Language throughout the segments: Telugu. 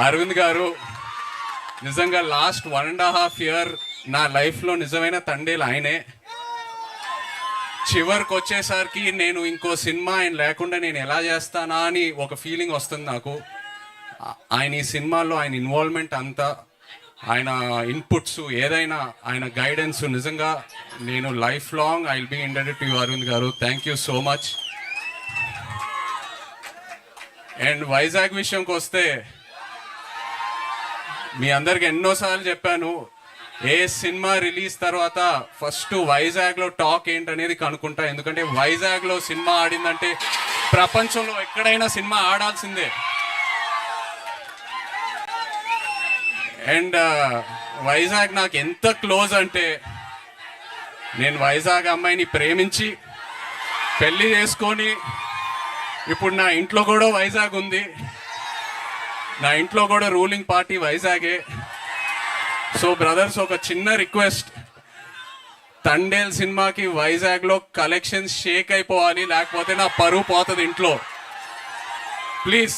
అరవింద్ గారు నిజంగా లాస్ట్ 1.5 year నా లైఫ్లో నిజమైన తండేలు ఆయనే. చివరికి వచ్చేసరికి నేను ఇంకో సినిమా ఆయన లేకుండా నేను ఎలా చేస్తానా అని ఒక ఫీలింగ్ వస్తుంది నాకు. ఆయన ఈ సినిమాలో ఆయన ఇన్వాల్వ్మెంట్ అంతా, ఆయన ఇన్పుట్స్, ఏదైనా ఆయన గైడెన్స్, నిజంగా నేను life long I will be indebted to you Aravind garu. Thank you so much. And Vizag విషయంకి వస్తే మీ అందరికి ఎన్నోసార్లు చెప్పాను, ఏ సినిమా రిలీజ్ తర్వాత ఫస్ట్ వైజాగ్లో టాక్ ఏంటనేది కనుక్కుంటా. ఎందుకంటే వైజాగ్లో సినిమా ఆడిందంటే ప్రపంచంలో ఎక్కడైనా సినిమా ఆడాల్సిందే. అండ్ వైజాగ్ నాకు ఎంత క్లోజ్ అంటే, నేను వైజాగ్ అమ్మాయిని ప్రేమించి పెళ్లి చేసుకొని ఇప్పుడు నా ఇంట్లో కూడా వైజాగ్ ఉంది. నా ఇంట్లో కూడా రూలింగ్ పార్టీ వైజాగే. సో బ్రదర్స్, ఒక చిన్న రిక్వెస్ట్, తండేల్ సినిమాకి వైజాగ్లో కలెక్షన్స్ షేక్ అయిపోవాలి, లేకపోతే నా పరువు పోతుంది ఇంట్లో. ప్లీజ్.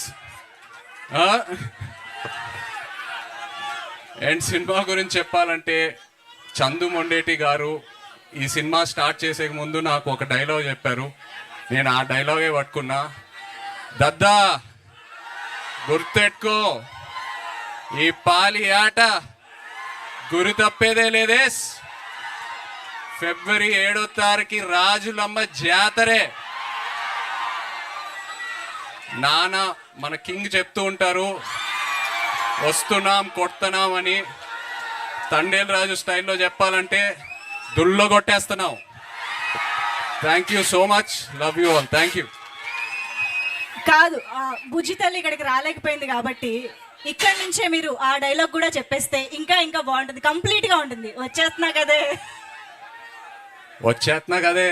అండ్ సినిమా గురించి చెప్పాలంటే, చందు మొండేటి గారు ఈ సినిమా స్టార్ట్ చేసే ముందు నాకు ఒక డైలాగ్ చెప్పారు. నేను ఆ డైలాగే పట్టుకున్నా. దద్దా గుర్తెట్టుకో, ఈ పాలి ఆట గురి తప్పేదే లేదేస్. February 7వ రాజులమ్మ జాతరే. నాన్న మన కింగ్ చెప్తూ ఉంటారు, వస్తున్నాం కొడుతున్నాం అని. తండేల్ రాజు స్టైల్లో చెప్పాలంటే దుల్లో కొట్టేస్తున్నాం. Thank you so much. Love you all. Thank you. కాదు, బుజ్జి తల్లి ఇక్కడికి రాలేకపోయింది కాబట్టి ఇక్కడి నుంచే మీరు ఆ డైలాగ్ కూడా చెప్పేస్తే ఇంకా ఇంకా బాగుంటుంది, కంప్లీట్ గా ఉంటుంది. వచ్చేస్తున్నా కదే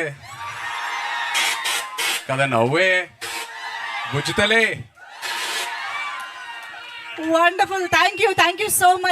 కదా నవ్వే బుజ్జితలే. Wonderful. Thank you so much.